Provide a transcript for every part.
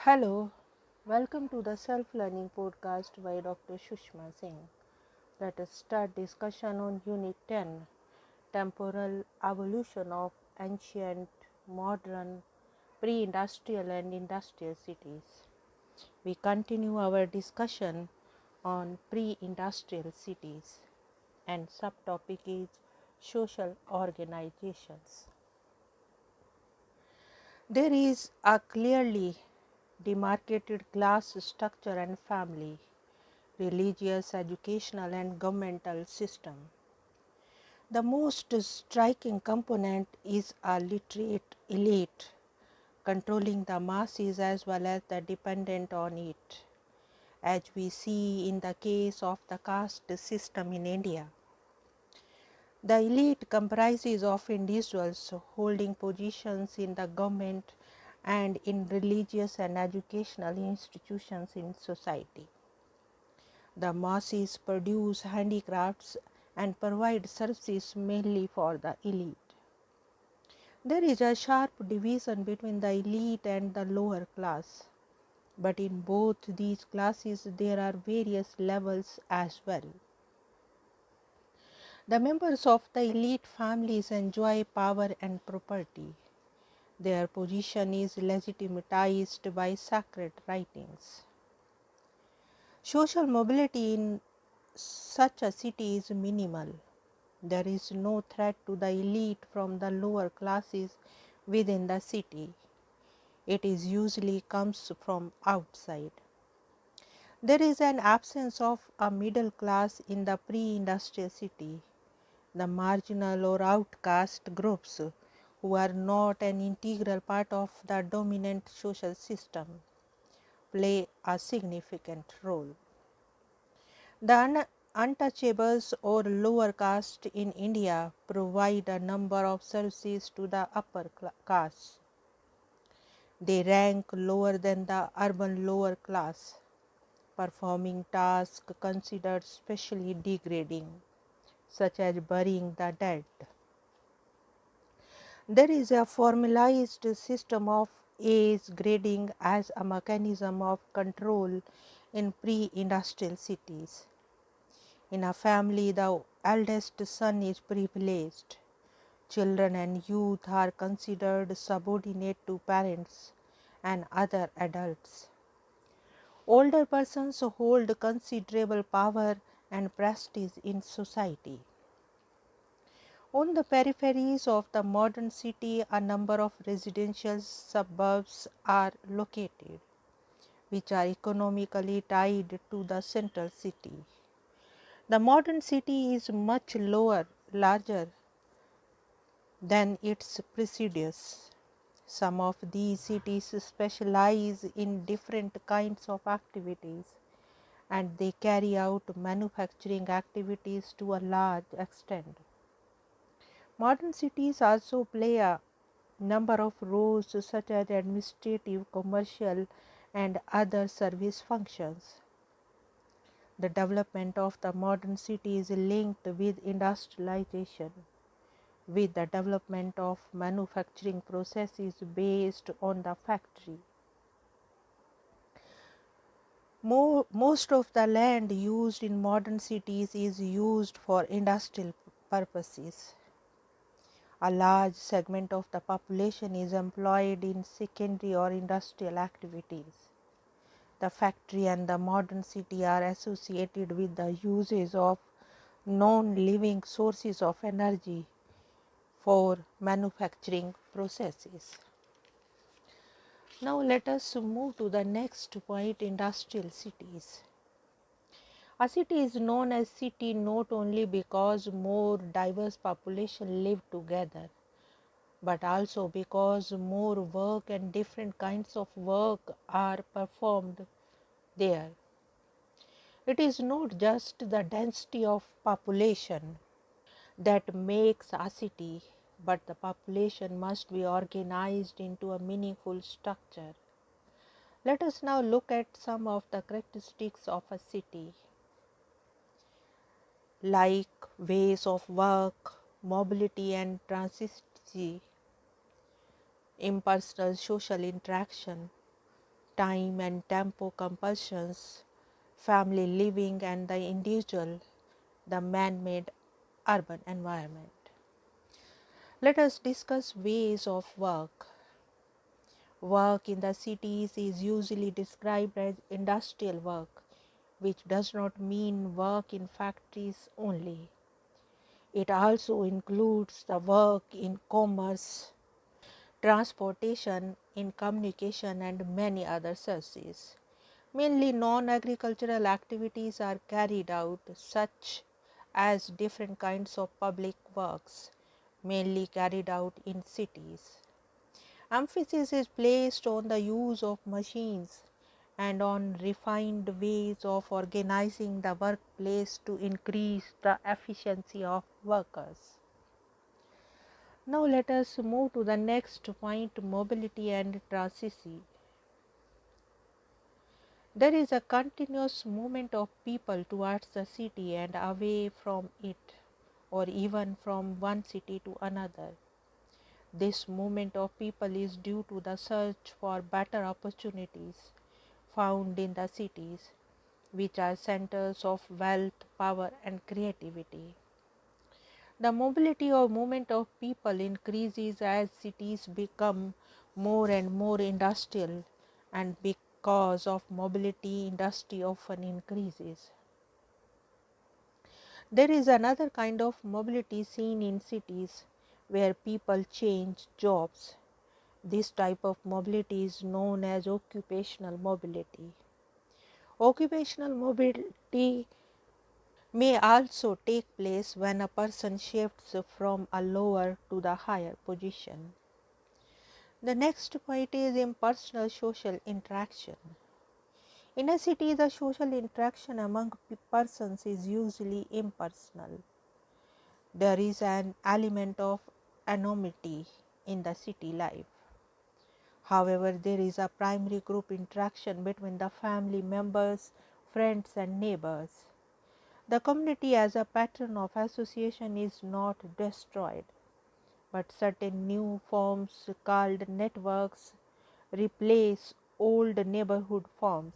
Hello, welcome to the Self-Learning Podcast by Dr. Sushma Singh. Let us start discussion on Unit 10, Temporal Evolution of Ancient, Modern, Pre-Industrial and Industrial Cities. We continue our discussion on pre-industrial cities and subtopic is social organizations. There is a clearly demarcated class structure and family, religious, educational and governmental system. The most striking component is a literate elite controlling the masses as well as the dependent on it, as we see in the case of the caste system in India. The elite comprises of individuals holding positions in the government and in religious and educational institutions in society. The masses produce handicrafts and provide services mainly for the elite. There is a sharp division between the elite and the lower class, but in both these classes there are various levels as well. The members of the elite families enjoy power and property. Their position is legitimatized by sacred writings. Social mobility in such a city is minimal. There is no threat to the elite from the lower classes within the city. It is usually comes from outside. There is an absence of a middle class in the pre-industrial city. The marginal or outcast groups who are not an integral part of the dominant social system play a significant role. The untouchables or lower caste in India provide a number of services to the upper caste. They rank lower than the urban lower class, performing tasks considered specially degrading, such as burying the dead. There is a formalized system of age grading as a mechanism of control in pre-industrial cities. In a family, the eldest son is privileged. Children and youth are considered subordinate to parents and other adults. Older persons hold considerable power and prestige in society. On the peripheries of the modern city, a number of residential suburbs are located, which are economically tied to the central city. The modern city is much larger than its predecessors. Some of these cities specialize in different kinds of activities and they carry out manufacturing activities to a large extent. Modern cities also play a number of roles such as administrative, commercial and other service functions. The development of the modern city is linked with industrialization, with the development of manufacturing processes based on the factory. Most of the land used in modern cities is used for industrial purposes. A large segment of the population is employed in secondary or industrial activities. The factory and the modern city are associated with the uses of non-living sources of energy for manufacturing processes. Now let us move to the next point, industrial cities. A city is known as city not only because more diverse population live together, but also because more work and different kinds of work are performed there. It is not just the density of population that makes a city, but the population must be organized into a meaningful structure. Let us now look at some of the characteristics of a city, like ways of work, mobility and transitivity, impersonal social interaction, time and tempo compulsions, family living and the individual, the man-made urban environment. Let us discuss ways of work. Work in the cities is usually described as industrial work, which does not mean work in factories only. It also includes the work in commerce, transportation, in communication, and many other services. Mainly non-agricultural activities are carried out, such as different kinds of public works, mainly carried out in cities. Emphasis is placed on the use of machines and on refined ways of organizing the workplace to increase the efficiency of workers. Now let us move to the next point, mobility and transition. There is a continuous movement of people towards the city and away from it, or even from one city to another. This movement of people is due to the search for better opportunities found in the cities, which are centers of wealth, power, and creativity. The mobility or movement of people increases as cities become more and more industrial, and because of mobility, industry often increases. There is another kind of mobility seen in cities where people change jobs. This type of mobility is known as occupational mobility. Occupational mobility may also take place when a person shifts from a lower to the higher position. The next point is impersonal social interaction. In a city, the social interaction among persons is usually impersonal. There is an element of anonymity in the city life. However, there is a primary group interaction between the family members, friends, and neighbors. The community as a pattern of association is not destroyed, but certain new forms called networks replace old neighborhood forms.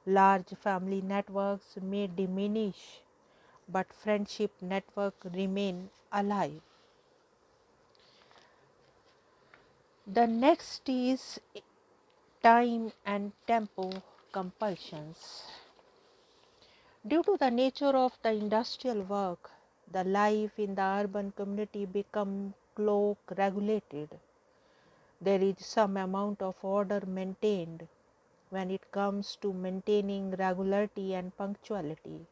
Large family networks may diminish, but friendship networks remain alive. The next is time and tempo compulsions. Due to the nature of the industrial work, the life in the urban community becomes clock regulated. There is some amount of order maintained when it comes to maintaining regularity and punctuality.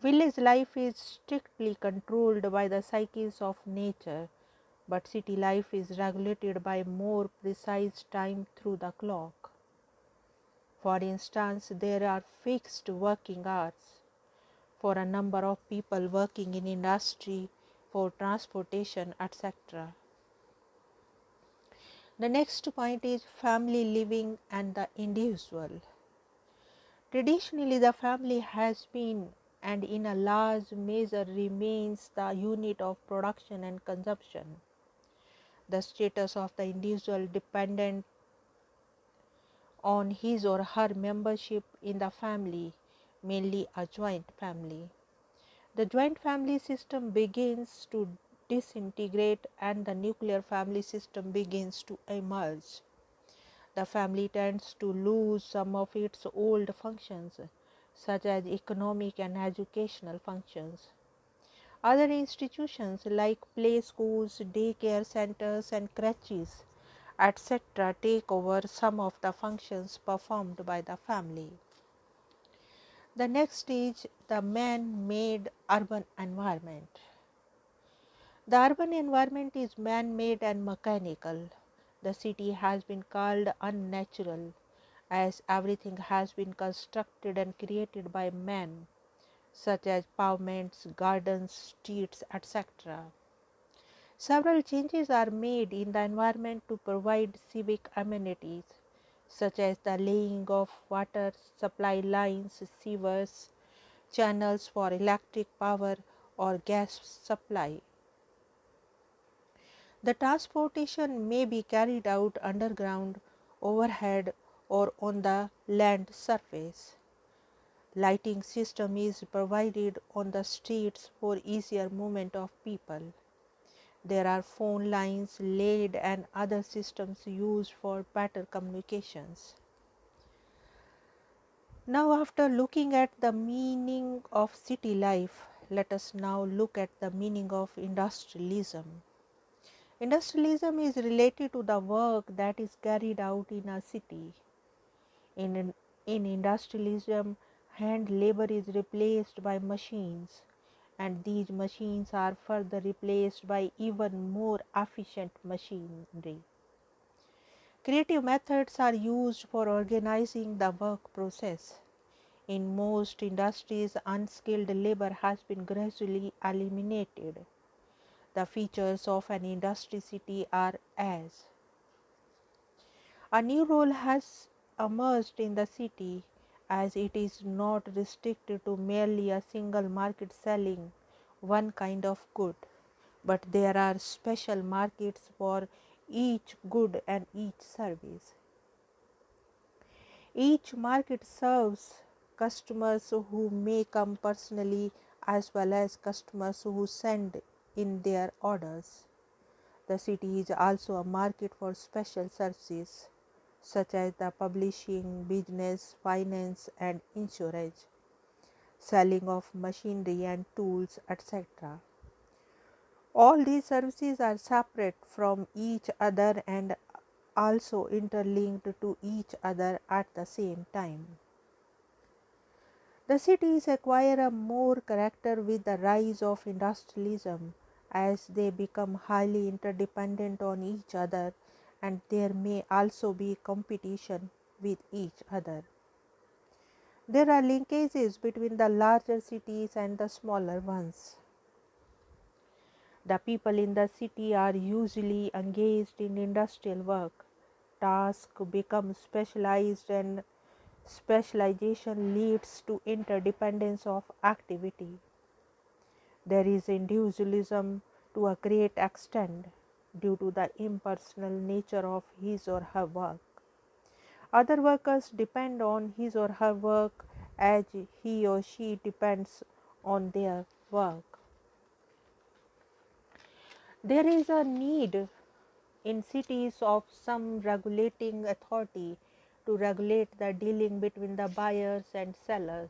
Village life is strictly controlled by the cycles of nature, but city life is regulated by more precise time through the clock. For instance, there are fixed working hours for a number of people working in industry, for transportation, etc. The next point is family living and the individual. Traditionally, the family has been and in a large measure remains the unit of production and consumption. The status of the individual dependent on his or her membership in the family, mainly a joint family. The joint family system begins to disintegrate and the nuclear family system begins to emerge. The family tends to lose some of its old functions, such as economic and educational functions. Other institutions like play schools, daycare centers, and crèches, etc., take over some of the functions performed by the family. The next is the man-made urban environment. The urban environment is man-made and mechanical. The city has been called unnatural, as everything has been constructed and created by man, such as pavements, gardens, streets, etc. Several changes are made in the environment to provide civic amenities, such as the laying of water supply lines, sewers, channels for electric power or gas supply. The transportation may be carried out underground overhead or on the land surface. Lighting system is provided on the streets for easier movement of people. There are phone lines laid and other systems used for better communications. Now, after looking at the meaning of city life, let us now look at the meaning of industrialism. Industrialism is related to the work that is carried out in a city. In industrialism, hand labor is replaced by machines, and these machines are further replaced by even more efficient machinery. Creative methods are used for organizing the work process. In most industries, unskilled labor has been gradually eliminated. The features of an industry city are as a new role has emerged in the city, as it is not restricted to merely a single market selling one kind of good, but there are special markets for each good and each service. Each market serves customers who may come personally as well as customers who send in their orders. The city is also a market for special services such as the publishing, business, finance and insurance, selling of machinery and tools, etc. All these services are separate from each other and also interlinked to each other at the same time. The cities acquire a more character with the rise of industrialism as they become highly interdependent on each other, and there may also be competition with each other. There are linkages between the larger cities and the smaller ones. The people in the city are usually engaged in industrial work. Tasks become specialized and specialization leads to interdependence of activity. There is individualism to a great extent due to the impersonal nature of his or her work. Other workers depend on his or her work as he or she depends on their work. There is a need in cities of some regulating authority to regulate the dealing between the buyers and sellers.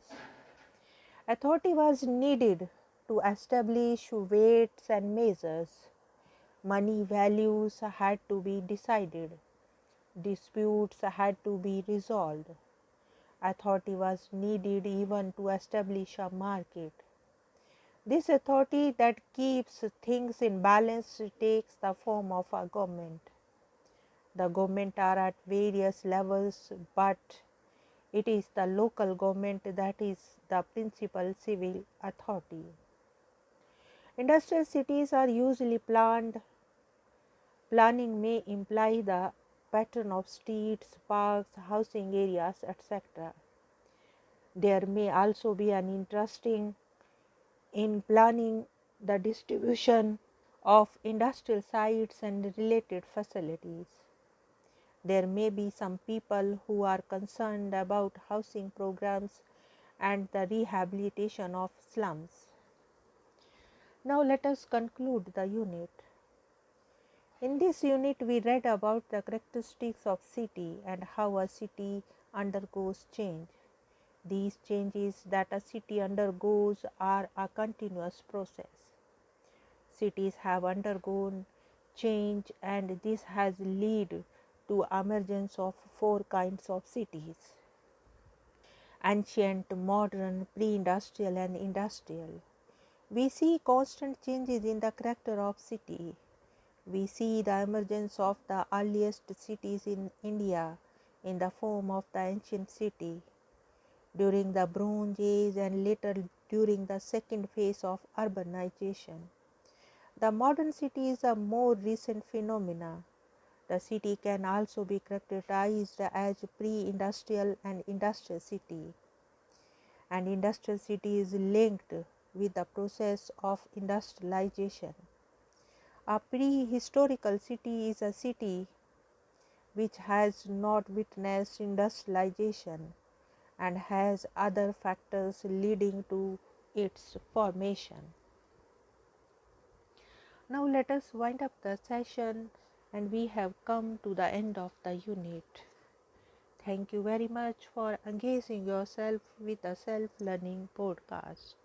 Authority was needed to establish weights and measures. Money values had to be decided. Disputes had to be resolved. Authority was needed even to establish a market. This authority that keeps things in balance takes the form of a government. The government are at various levels, but it is the local government that is the principal civil authority. Industrial cities are usually planned. Planning may imply the pattern of streets, parks, housing areas, etc. There may also be an interesting in planning the distribution of industrial sites and related facilities. There may be some people who are concerned about housing programs and the rehabilitation of slums. Now let us conclude the unit. In this unit, we read about the characteristics of city and how a city undergoes change. These changes that a city undergoes are a continuous process. Cities have undergone change, and this has led to emergence of four kinds of cities: ancient, modern, pre-industrial and industrial. We see constant changes in the character of city. We see the emergence of the earliest cities in India in the form of the ancient city during the Bronze Age and later during the second phase of urbanization. The modern city is a more recent phenomena. The city can also be characterized as pre-industrial and industrial city. An industrial city is linked with the process of industrialization. A prehistorical city is a city which has not witnessed industrialization and has other factors leading to its formation. Now let us wind up the session, and we have come to the end of the unit. Thank you very much for engaging yourself with the Self Learning podcast.